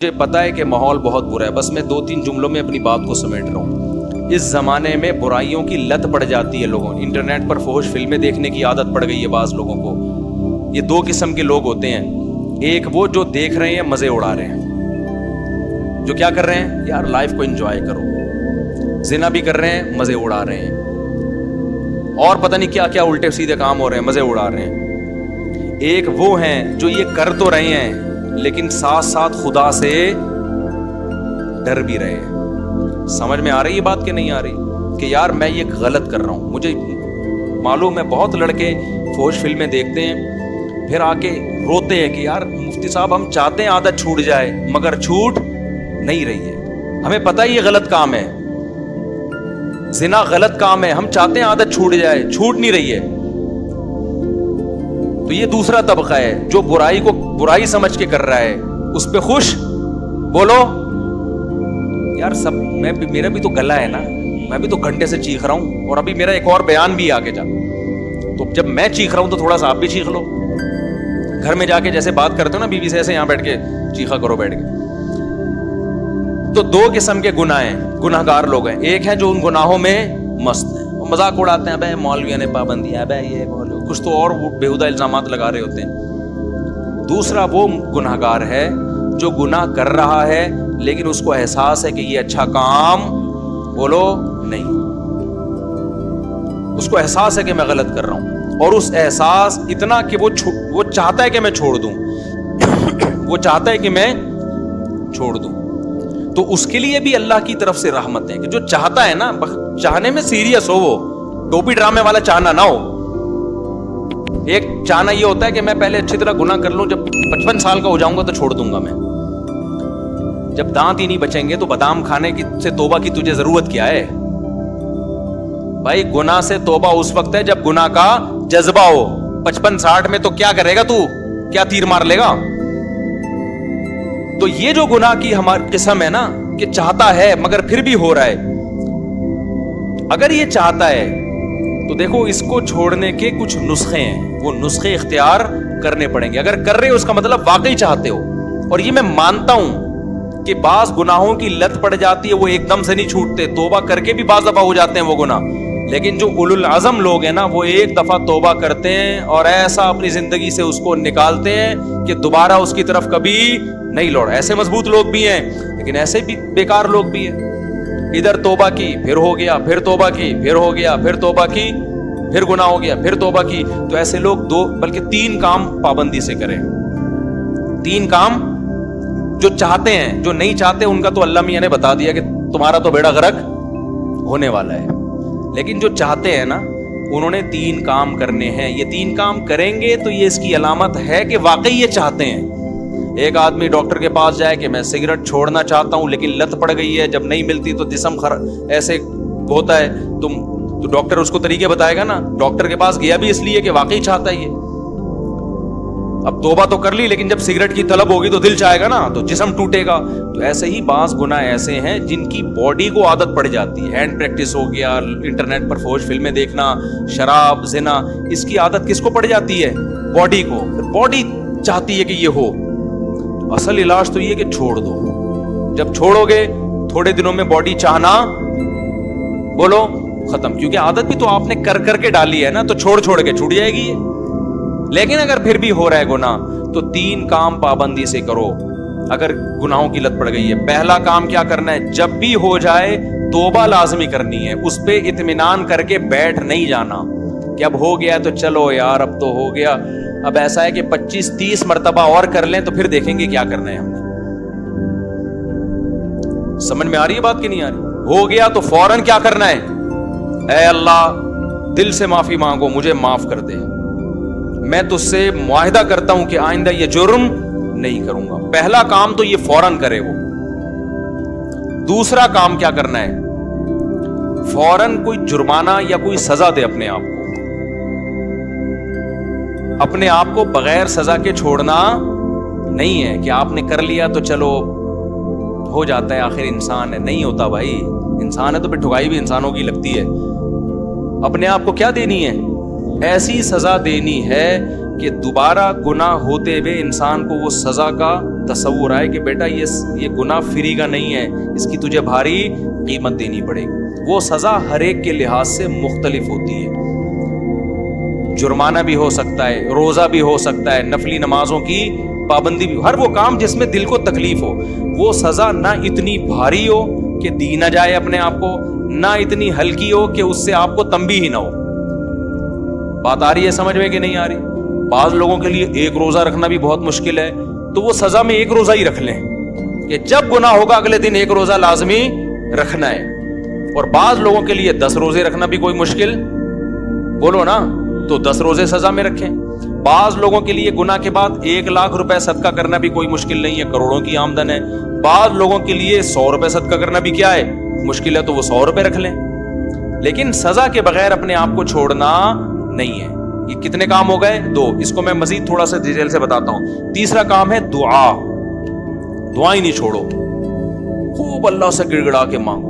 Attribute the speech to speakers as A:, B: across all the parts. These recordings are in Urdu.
A: مجھے پتا ہے کہ ماحول بہت برا ہے، بس میں 2-3 جملوں میں اپنی بات کو سمیٹ رہا ہوں۔ اس زمانے میں برائیوں کی لت پڑ جاتی ہے لوگوں، انٹرنیٹ پر فحش فلمیں دیکھنے کی عادت پڑ گئی ہے بعض لوگوں کو۔ یہ 2 قسم کے لوگ ہوتے ہیں، ایک وہ جو دیکھ رہے ہیں مزے اڑا رہے ہیں، جو کیا کر رہے ہیں، یار لائف کو انجوائے کرو، زنا بھی کر رہے ہیں، مزے اڑا رہے ہیں، اور پتہ نہیں کیا کیا الٹے سیدھے کام ہو رہے ہیں، مزے اڑا رہے ہیں۔ ایک وہ ہیں جو یہ کر تو رہے ہیں لیکن ساتھ ساتھ خدا سے ڈر بھی رہے ہیں۔ سمجھ میں آ رہی ہے بات کہ نہیں آ رہی، کہ یار میں یہ غلط کر رہا ہوں۔ مجھے معلوم ہے بہت لڑکے فحش فلمیں دیکھتے ہیں، پھر آ کے روتے ہیں کہ یار مفتی صاحب ہم چاہتے ہیں عادت چھوٹ جائے مگر چھوٹ نہیں رہی ہے، ہمیں پتہ ہے یہ غلط کام ہے، زنا غلط کام ہے، ہم چاہتے ہیں عادت چھوٹ جائے، چھوٹ نہیں رہی ہے۔ تو یہ دوسرا طبقہ ہے جو برائی کو برائی سمجھ کے کر رہا ہے، اس پہ خوش بولو یار سب میرا بھی تو گلا ہے نا، میں بھی تو گھنٹے سے چیخ رہا ہوں، اور ابھی میرا ایک اور بیان بھی آگے جا، تو جب میں چیخ رہا ہوں تو تھوڑا سا آپ بھی چیخ لو، گھر میں جا کے جیسے بات کرتے ہو نا بیوی سے، ایسے یہاں بیٹھ کے چیخا کرو بیٹھ کے۔ تو 2 قسم کے گناہ ہیں، گناہ گار لوگ ہیں، ایک ہے جو ان گناہوں میں مست ہیں، وہ مذاق اڑاتے ہیں، بھائی مولویوں نے پابندی ہے، بھائی یہ کچھ تو اور بےہودہ الزامات لگا رہے ہوتے ہیں۔ دوسرا وہ گناہ گار ہے جو گناہ کر رہا ہے لیکن اس کو احساس ہے کہ یہ اچھا کام بولو نہیں، اس کو احساس ہے کہ میں غلط کر رہا ہوں، اور اس احساس اتنا کہ وہ چاہتا ہے کہ میں چھوڑ دوں، وہ چاہتا ہے کہ میں چھوڑ دوں۔ تو اس کے لیے بھی اللہ کی طرف سے رحمت ہے کہ جو چاہتا ہے نا، چاہنے میں سیریس ہو، وہ ٹوپی ڈرامے والا چاہنا نہ ہو۔ ایک چاہنا یہ ہوتا ہے کہ میں پہلے اچھی طرح گناہ کر لوں، جب 55 سال کا ہو جاؤں گا تو چھوڑ دوں گا میں۔ جب دانت ہی نہیں بچیں گے تو بادام کھانے کی سے توبہ کی تجھے ضرورت کیا ہے بھائی؟ گناہ سے توبہ اس وقت ہے جب گناہ کا جذبہ ہو۔ 55-60 میں تو کیا کرے گا تو، کیا تیر مار لے گا؟ تو یہ جو گناہ کی ہماری قسم ہے نا کہ چاہتا ہے مگر پھر بھی ہو رہا ہے، اگر یہ چاہتا ہے تو دیکھو اس کو چھوڑنے کے کچھ نسخے ہیں، وہ نسخے اختیار کرنے پڑیں گے۔ اگر کر رہے ہو اس کا مطلب واقعی چاہتے ہو، اور یہ میں مانتا ہوں کہ بعض گناہوں کی لت پڑ جاتی ہے، وہ ایک دم سے نہیں چھوٹتے، توبہ کر کے بھی بعض دفعہ ہو جاتے ہیں وہ گناہ، لیکن جو اولو العزم لوگ ہیں نا وہ ایک دفعہ توبہ کرتے ہیں اور ایسا اپنی زندگی سے اس کو نکالتے ہیں کہ دوبارہ اس کی طرف کبھی نہیں لوٹ۔ ایسے مضبوط لوگ بھی ہیں لیکن ایسے بھی بیکار لوگ بھی ہیں، ادھر توبہ کی پھر ہو گیا، پھر توبہ کی پھر ہو گیا، پھر توبہ کی پھر گناہ ہو گیا، پھر توبہ کی۔ تو ایسے لوگ 2 بلکہ 3 کام پابندی سے کریں، 3 کام جو چاہتے ہیں، جو نہیں چاہتے ان کا تو اللہ میاں نے بتا دیا کہ تمہارا تو بیڑا غرق ہونے والا ہے، لیکن جو چاہتے ہیں نا انہوں نے 3 کام کرنے ہیں۔ یہ 3 کام کریں گے تو یہ اس کی علامت ہے کہ واقعی یہ چاہتے ہیں۔ ایک آدمی ڈاکٹر کے پاس جائے کہ میں سگریٹ چھوڑنا چاہتا ہوں لیکن لت پڑ گئی ہے، جب نہیں ملتی تو جسم ایسے ہوتا ہے، تو ڈاکٹر اس کو طریقے بتائے گا نا۔ ڈاکٹر کے پاس گیا بھی اس لیے کہ واقعی چاہتا ہے یہ، اب توبہ تو کر لی لیکن جب سگریٹ کی طلب ہوگی تو دل چاہے گا نا، تو جسم ٹوٹے گا۔ تو ایسے ہی بعض گناہ ایسے ہیں جن کی باڈی کو عادت پڑ جاتی ہے، ہینڈ پریکٹس ہو گیا، انٹرنیٹ پر فحش فلمیں دیکھنا، شراب، زنا، اس کی عادت کس کو پڑ جاتی ہے؟ باڈی کو۔ باڈی چاہتی ہے کہ یہ ہو، تو اصل علاج تو یہ کہ چھوڑ دو۔ جب چھوڑو گے تھوڑے دنوں میں باڈی چاہنا بولو ختم، کیونکہ عادت بھی تو آپ نے کر کر کے ڈالی ہے نا، تو چھوڑ کے چھوٹ جائے گی یہ۔ لیکن اگر پھر بھی ہو رہا ہے گناہ تو 3 کام پابندی سے کرو اگر گناہوں کی لت پڑ گئی ہے۔ پہلا کام کیا کرنا ہے؟ جب بھی ہو جائے توبہ لازمی کرنی ہے، اس پہ اطمینان کر کے بیٹھ نہیں جانا کہ اب ہو گیا تو چلو یار اب تو ہو گیا، اب ایسا ہے کہ 25-30 مرتبہ اور کر لیں تو پھر دیکھیں گے کیا کرنا ہے ہم نے۔ سمجھ میں آ رہی ہے بات کہ نہیں آ رہی؟ ہو گیا تو فوراً کیا کرنا ہے؟ اے اللہ دل سے معافی مانگو، مجھے معاف کر دے، میں تجھ سے معاہدہ کرتا ہوں کہ آئندہ یہ جرم نہیں کروں گا۔ پہلا کام تو یہ فوراً کرے وہ۔ دوسرا کام کیا کرنا ہے؟ فوراً کوئی جرمانہ یا کوئی سزا دے اپنے آپ کو۔ اپنے آپ کو بغیر سزا کے چھوڑنا نہیں ہے کہ آپ نے کر لیا تو چلو ہو جاتا ہے، آخر انسان ہے۔ نہیں ہوتا بھائی، انسان ہے تو پھر ٹھگائی بھی انسانوں کی لگتی ہے۔ اپنے آپ کو کیا دینی ہے؟ ایسی سزا دینی ہے کہ دوبارہ گناہ ہوتے ہوئے انسان کو وہ سزا کا تصور آئے کہ بیٹا یہ گناہ فری کا نہیں ہے, اس کی تجھے بھاری قیمت دینی پڑے گی. وہ سزا ہر ایک کے لحاظ سے مختلف ہوتی ہے. جرمانہ بھی ہو سکتا ہے, روزہ بھی ہو سکتا ہے, نفلی نمازوں کی پابندی بھی, ہر وہ کام جس میں دل کو تکلیف ہو. وہ سزا نہ اتنی بھاری ہو کہ دی نہ جائے اپنے آپ کو, نہ اتنی ہلکی ہو کہ اس سے آپ کو تنبیہ ہی نہ ہو. بات آ رہی ہے سمجھ میں کہ نہیں آ رہی؟ بعض لوگوں کے لیے ایک روزہ رکھنا بھی بہت مشکل ہے, تو وہ سزا میں ایک روزہ ہی رکھ لیں کہ جب گناہ ہوگا اگلے دن ایک روزہ لازمی رکھنا ہے. اور بعض لوگوں کے لیے 10 روزے رکھنا بھی کوئی مشکل, بولو نا, تو 10 روزے سزا میں رکھیں. بعض لوگوں کے لیے گناہ کے بعد 1 لاکھ روپے صدقہ کرنا بھی کوئی مشکل نہیں ہے, کروڑوں کی آمدن ہے. بعض لوگوں کے لیے 100 روپے صدقہ کرنا بھی کیا ہے, مشکل ہے, تو وہ 100 روپے رکھ لیں. لیکن سزا کے بغیر اپنے آپ کو چھوڑنا نہیں ہے. یہ کتنے کام ہو گئے؟ 2. اس کو میں مزید تھوڑا سا ڈیٹیل سے بتاتا ہوں. تیسرا کام ہے دعا. دعا ہی نہیں چھوڑو, خوب اللہ سے گڑ گڑا کے مانگو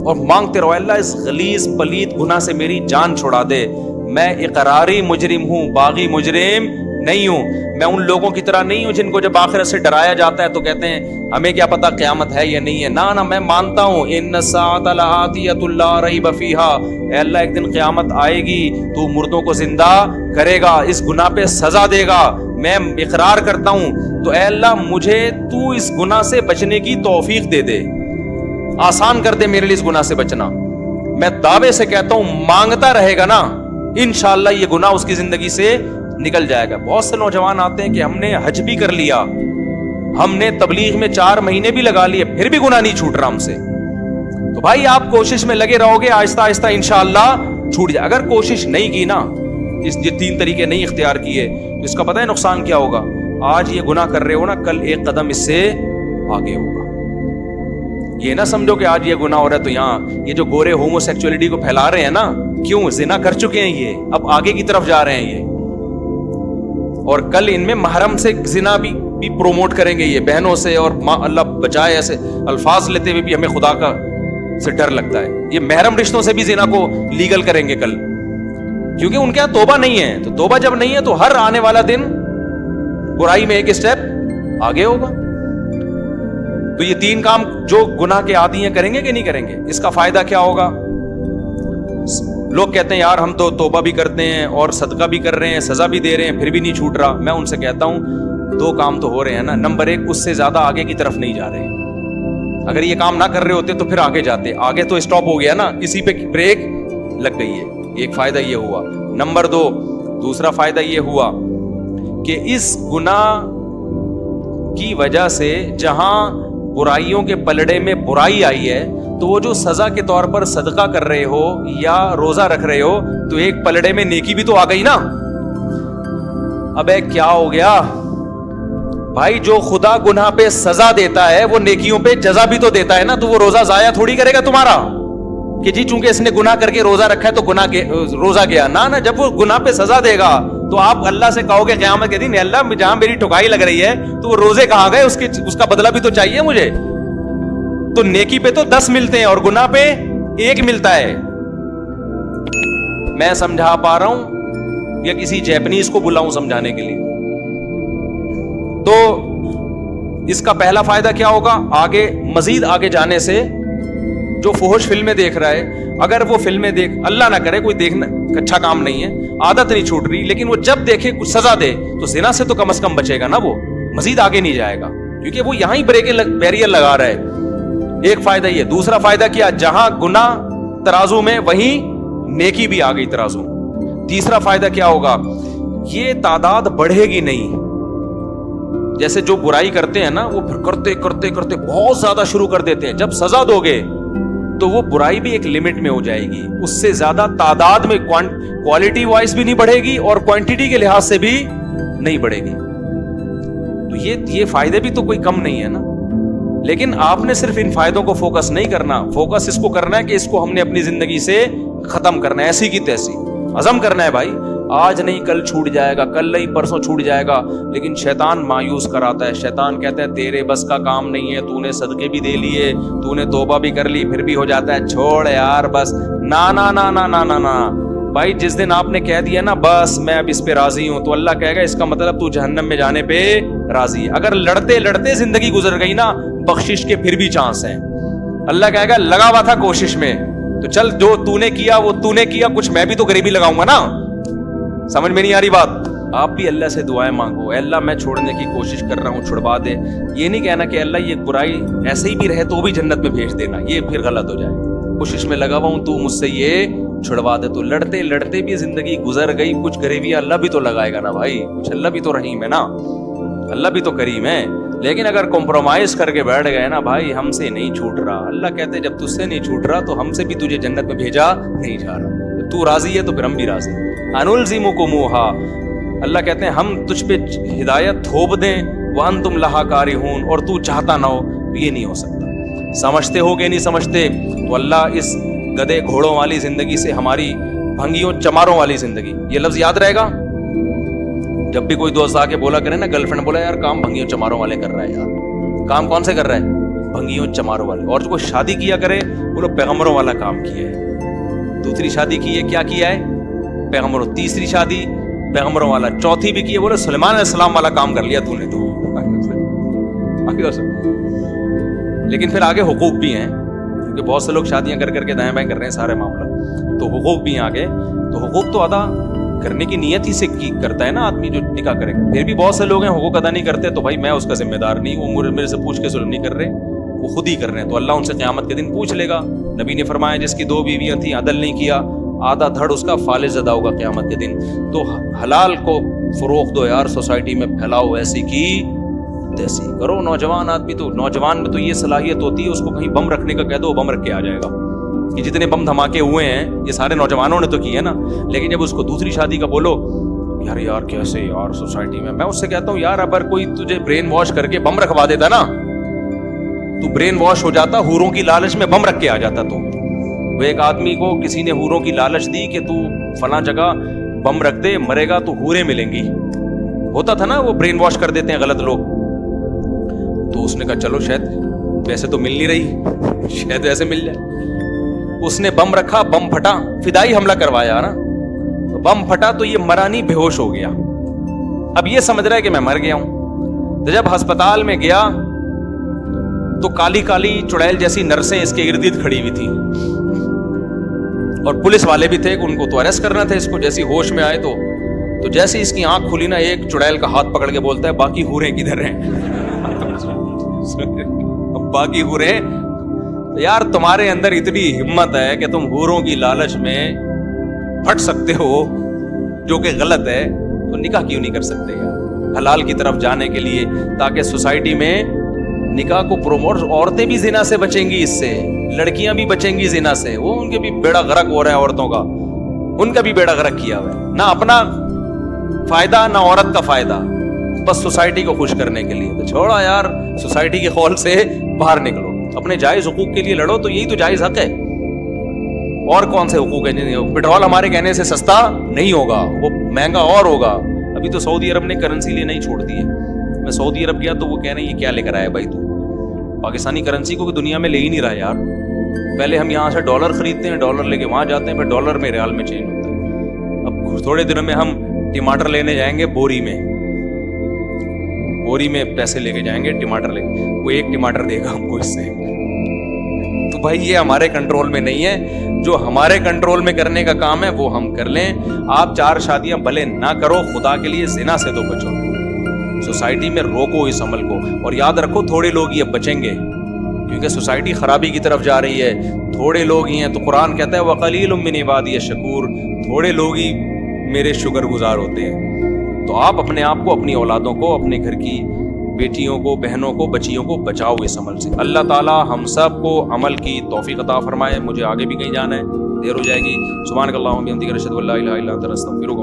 A: اور مانگتے رہو, اللہ اس غلیظ پلید گناہ سے میری جان چھڑا دے. میں اقراری مجرم ہوں, باغی مجرم نہیں ہوں. میں ان لوگوں کی طرح نہیں ہوں جن کو جب آخرت سے ڈرایا جاتا ہے تو کہتے ہیں ہمیں کیا پتا قیامت ہے یا نہیں ہے. نہ میں مانتا ہوں ان الساعۃ لآتیۃ لا ریب فیہا, اے اللہ ایک دن قیامت آئے گی, تو مردوں کو زندہ کرے گا, اس گناہ پہ سزا دے گا. میں اقرار کرتا ہوں, تو اے اللہ مجھے تو اس گناہ سے بچنے کی توفیق دے دے, آسان کر دے میرے لیے اس گناہ سے بچنا. میں دعوے سے کہتا ہوں مانگتا رہے گا نا, انشاءاللہ یہ گناہ اس کی زندگی سے نکل جائے گا. بہت سے نوجوان آتے ہیں کہ ہم نے حج بھی کر لیا, ہم نے تبلیغ میں 4 مہینے بھی لگا لیے, پھر بھی گناہ نہیں چھوٹ رہا ہم سے. تو بھائی آپ کوشش میں لگے رہو گے, آہستہ آہستہ انشاءاللہ چھوٹ جائے. اگر کوشش نہیں کی نا, یہ 3 طریقے نہیں اختیار کیے, تو اس کا پتہ ہے نقصان کیا ہوگا؟ آج یہ گناہ کر رہے ہو نا, کل ایک قدم اس سے آگے ہوگا. یہ نہ سمجھو کہ آج یہ گناہ ہو رہا ہے تو یہاں یہ جو گورے ہومو سیکچولیٹی کو پھیلا رہے ہیں نا, کیوں؟ زنا کر چکے ہیں یہ, اب آگے کی طرف جا رہے ہیں یہ, اور کل ان میں محرم سے زنا بھی پروموٹ کریں گے یہ بہنوں سے, اور اللہ بچائے ایسے الفاظ لیتے ہوئے بھی ہمیں خدا کا سے ڈر لگتا ہے. یہ محرم رشتوں سے بھی زنا کو لیگل کریں گے کل, کیونکہ ان کے یہاں توبہ نہیں ہے. تو توبہ جب نہیں ہے تو ہر آنے والا دن برائی میں ایک اسٹیپ آگے ہوگا. تو یہ 3 کام جو گناہ کے عادی ہیں کریں گے کہ نہیں کریں گے؟ اس کا فائدہ کیا ہوگا؟ لوگ کہتے ہیں یار ہم تو توبہ بھی کرتے ہیں اور صدقہ بھی کر رہے ہیں, سزا بھی دے رہے ہیں, پھر بھی نہیں چھوٹ رہا. میں ان سے کہتا ہوں 2 کام تو ہو رہے ہیں نا. نمبر 1, اس سے زیادہ آگے کی طرف نہیں جا رہے. اگر یہ کام نہ کر رہے ہوتے تو پھر آگے جاتے. آگے تو اسٹاپ ہو گیا نا, اسی پہ بریک لگ گئی ہے. ایک فائدہ یہ ہوا. نمبر 2, دوسرا فائدہ یہ ہوا کہ اس گناہ کی وجہ سے جہاں برائیوں کے پلڑے میں برائی آئی ہے, تو وہ جو سزا کے طور پر صدقہ کر رہے ہو یا روزہ رکھ رہے ہو, تو ایک پلڑے میں نیکی بھی تو آ گئی نا. ابے کیا ہو گیا بھائی؟ جو خدا گناہ پہ سزا دیتا ہے وہ نیکیوں پہ جزا بھی تو دیتا ہے نا. تو وہ روزہ ضائع تھوڑی کرے گا تمہارا کہ جی چونکہ اس نے گناہ کر کے روزہ رکھا ہے تو روزہ گیا. نہ جب وہ گناہ پہ سزا دے گا تو آپ اللہ سے کہو گے قیامت کے دن, اللہ جہاں میری ٹھکائی لگ رہی ہے تو وہ روزے کہاں گئے, اس کا بدلہ بھی تو چاہیے مجھے. تو نیکی پہ تو 10 ملتے ہیں اور گناہ پہ 1 ملتا ہے. میں سمجھا پا رہا ہوں یا کسی جیپنیز کو بلاؤں سمجھانے کے لیے؟ تو اس کا پہلا فائدہ کیا ہوگا؟ آگے مزید آگے جانے سے جو فحش فلمیں دیکھ رہا ہے, اگر وہ فلمیں دیکھ, اللہ نہ کرے کوئی دیکھنا اچھا کام نہیں ہے, عادت نہیں چھوٹ رہی, لیکن وہ جب دیکھے کچھ سزا دے تو زنا سے تو کم از کم بچے گا نا, وہ مزید آگے نہیں جائے گا کیونکہ وہ یہاں ہی بیریئر لگا رہا ہے. ایک فائدہ یہ. دوسرا فائدہ کیا؟ جہاں گناہ ترازو میں وہیں نیکی بھی آ گئی ترازو. تیسرا فائدہ کیا ہوگا؟ یہ تعداد بڑھے گی نہیں. جیسے جو برائی کرتے ہیں نا, وہ پھر کرتے کرتے کرتے بہت زیادہ شروع کر دیتے ہیں. جب سزا دو گے تو وہ برائی بھی ایک لمٹ میں ہو جائے گی, اس سے زیادہ تعداد میں کوالٹی وائز بھی نہیں بڑھے گی اور کوانٹیٹی کے لحاظ سے بھی نہیں بڑھے گی. تو یہ فائدے بھی تو کوئی کم نہیں ہے نا. لیکن آپ نے صرف ان فائدوں کو فوکس نہیں کرنا, فوکس اس کو کرنا ہے کہ اس کو ہم نے اپنی زندگی سے ختم کرنا ہے, ایسی کی تیسی عزم کرنا ہے بھائی. آج نہیں کل چھوٹ جائے گا, کل نہیں پرسوں چھوٹ جائے گا. لیکن شیطان مایوس کراتا ہے, شیطان کہتا ہے تیرے بس کا کام نہیں ہے, تو نے صدقے بھی دے لیے, تو نے توبہ بھی کر لی, پھر بھی ہو جاتا ہے چھوڑ یار بس. نا نا نا نا نا نا نا, بھائی جس دن آپ نے کہہ دیا نا بس میں اب اس پہ راضی ہوں, تو اللہ کہے گا اس کا مطلب تو جہنم میں جانے پہ راضی ہے. اگر لڑتے لڑتے زندگی گزر گئی نا, بخشش کے پھر بھی چانس ہیں. اللہ کہے گا لگا ہوا تھا کوشش میں, تو چل جو تو نے کیا وہ تو نے کیا, کچھ میں بھی تو غریبی لگاؤں گا نا. سمجھ میں نہیں آ رہی بات؟ آپ بھی اللہ سے دعائیں مانگو, اے اللہ میں چھوڑنے کی کوشش کر رہا ہوں, چھڑوا دے. یہ نہیں کہنا کہ اللہ یہ برائی ایسے ہی بھی رہے تو بھی جنت میں بھیج دینا, یہ پھر غلط ہو جائے. کوشش میں لگا ہوا ہوں, تو مجھ سے یہ چھڑوا دے. تو لڑتے لڑتے بھی زندگی گزر گئی, کچھ غریبی اللہ بھی تو لگائے گا نا بھائی, کچھ اللہ بھی تو رحیم ہے نا, اللہ بھی تو کریم ہے. لیکن اگر کمپرومائز کر کے بیٹھ گئے نا بھائی, ہم سے نہیں چھوٹ رہا, اللہ کہتے ہیں جب تجھ سے نہیں چھوٹ رہا تو ہم سے بھی تجھے جنت میں بھیجا نہیں جا رہا. جب تو راضی ہے تو پھر ہم بھی راضی. انلزمکموہا, اللہ کہتے ہیں ہم تجھ پہ ہدایت تھوپ دیں, وانتم لہا کارہون, اور تو چاہتا نہ ہو, تو یہ نہیں ہو سکتا. سمجھتے ہو کہ نہیں سمجھتے؟ تو اللہ اس گدے گھوڑوں والی زندگی سے ہماری بھنگیوں چماروں والی زندگی, یہ لفظ یاد رہے گا. جب بھی کوئی دوست آ کے بولا کرے نا, گرل فرینڈ بولا یار کام بھنگیوں چماروں والے کر رہا ہے یار, کام کون سے کر رہا ہے؟ بھنگیوں چماروں والے. اور جو کوئی شادی کیا کرے بولو پیغمبروں والا کام کیا ہے. دوسری شادی کی ہے, کیا کیا ہے؟ پیغمبروں. تیسری شادی پیغمبروں والا. چوتھی بھی کی ہے, بولو سلیمان علیہ السلام والا کام کر لیا تو نے. تو لیکن پھر آگے حقوق بھی ہیں, کیونکہ بہت سے لوگ شادیاں کر کر کے دائیں بائیں کر رہے ہیں سارے معاملہ, تو حقوق بھی ہیں آگے. تو حقوق تو ادا کرنے کی نیت ہی سے کرتا ہے نا آدمی جو نکاح کرے گا. پھر بھی بہت سے لوگ ہیں حقوق ادا نہیں کرتے, تو بھائی میں اس کا ذمہ دار نہیں, وہ میرے سے پوچھ کے ظلم نہیں کر رہے, وہ خود ہی کر رہے ہیں. تو اللہ ان سے قیامت کے دن پوچھ لے گا. نبی نے فرمایا جس کی 2 بیویاں تھیں, عدل نہیں کیا, آدھا دھڑ اس کا فالج زدہ ہوگا قیامت کے دن. تو حلال کو فروغ دو یار, سوسائٹی میں پھیلاؤ, ایسی کی تیسی کرو. نوجوان آدمی تو, نوجوان میں تو یہ صلاحیت ہوتی ہے, اس کو کہیں بم رکھنے کا کہہ دو, بم رکھ کے آ جائے گا. کہ جتنے بم دھماکے ہوئے ہیں یہ سارے نوجوانوں نے تو کیے نا. لیکن جب اس کو دوسری شادی کا بولو, یار کیسے یار سوسائٹی میں اس سے کہتا ہوں یار اگر کوئی تجھے برین واش کر کے بم رکھوا دیتا نا, تو برین واش ہو جاتا, حوروں کی لالچ میں بم رکھ کے آ جاتا. تو وہ ایک آدمی کو کسی نے حوروں کی لالچ دی کہ تو فلاں جگہ بم رکھ دے, مرے گا تو حوریں ملیں گی. ہوتا تھا نا, وہ برین واش کر دیتے ہیں غلط لوگ. تو اس نے کہا چلو شاید ویسے تو مل نہیں رہی, شاید ویسے مل جائے. اس نے بم رکھا, بم پھٹا, فدائی حملہ کروایا نا, بم پھٹا تو یہ مرا نہیں, بے ہوش ہو گیا. اب یہ سمجھ رہا ہے کہ میں مر گیا ہوں. تو جب ہسپتال میں گیا تو کالی کالی چڑیل جیسی نرسیں اس کے ارد گرد کھڑی ہوئی تھی, اور پولیس والے بھی تھے, ان کو تو اریسٹ کرنا تھا اس کو. جیسی ہوش میں آئے تو جیسے اس کی آنکھ کھلی نا, ایک چڑیل کا ہاتھ پکڑ کے بولتا ہے باقی حوریں کدھر ہیں؟ باقی حوریں. یار تمہارے اندر اتنی ہمت ہے کہ تم حوروں کی لالچ میں پھٹ سکتے ہو, جو کہ غلط ہے, تو نکاح کیوں نہیں کر سکتے یار حلال کی طرف جانے کے لیے, تاکہ سوسائٹی میں نکاح کو پروموٹ. عورتیں بھی زنا سے بچیں گی, اس سے لڑکیاں بھی بچیں گی زنا سے. وہ ان کے بھی بیڑا غرق ہو رہا ہے عورتوں کا, ان کا بھی بیڑا غرق کیا ہوا ہے, نہ اپنا فائدہ نہ عورت کا فائدہ, بس سوسائٹی کو خوش کرنے کے لیے. تو چھوڑا یار, سوسائٹی کے خول سے باہر نکلو, اپنے جائز حقوق کے لیے لڑو, تو یہی تو جائز حق ہے. اور کون سے حقوق ہیں؟ پیٹرول ہمارے کہنے سے سستا نہیں ہوگا, وہ مہنگا اور ہوگا. ابھی تو سعودی عرب نے کرنسی لینا ہی چھوڑ دی ہے. میں سعودی عرب گیا تو وہ کہہ رہے ہیں یہ کیا لے کر آیا بھائی, تو پاکستانی کرنسی کو دنیا میں لے ہی نہیں رہا یار. پہلے ہم یہاں سے ڈالر خریدتے ہیں, ڈالر لے کے وہاں جاتے ہیں, پھر ڈالر میں ریال میں چینج ہوتا ہے. اب تھوڑے دنوں میں ہم ٹماٹر لینے جائیں گے بوری میں پیسے لے کے جائیں گے ٹماٹر لے, وہ 1 ٹماٹر دے گا ہم کو اس سے. تو بھائی یہ ہمارے کنٹرول میں نہیں ہے. جو ہمارے کنٹرول میں کرنے کا کام ہے وہ ہم کر لیں. آپ 4 شادیاں بھلے نہ کرو, خدا کے لیے زنا سے تو بچو. سوسائٹی میں روکو اس عمل کو, اور یاد رکھو تھوڑے لوگ یہ بچیں گے, کیونکہ سوسائٹی خرابی کی طرف جا رہی ہے. تھوڑے لوگ ہی ہیں, تو قرآن کہتا ہے وَقَلِيلٌ مِّنْ عِبَادِيَ الشَّكُورُ, تھوڑے لوگ ہی میرے شکر گزار ہوتے ہیں. تو آپ اپنے آپ کو, اپنی اولادوں کو, اپنے گھر کی بیٹیوں کو, بہنوں کو, بچیوں کو بچاؤ اس عمل سے. اللہ تعالیٰ ہم سب کو عمل کی توفیق عطا فرمائے. مجھے آگے بھی کہیں جانا ہے, دیر ہو جائے گی. سبحانک اللہم و بحمدک اشہد ان لا الہ الا انت استغفرک.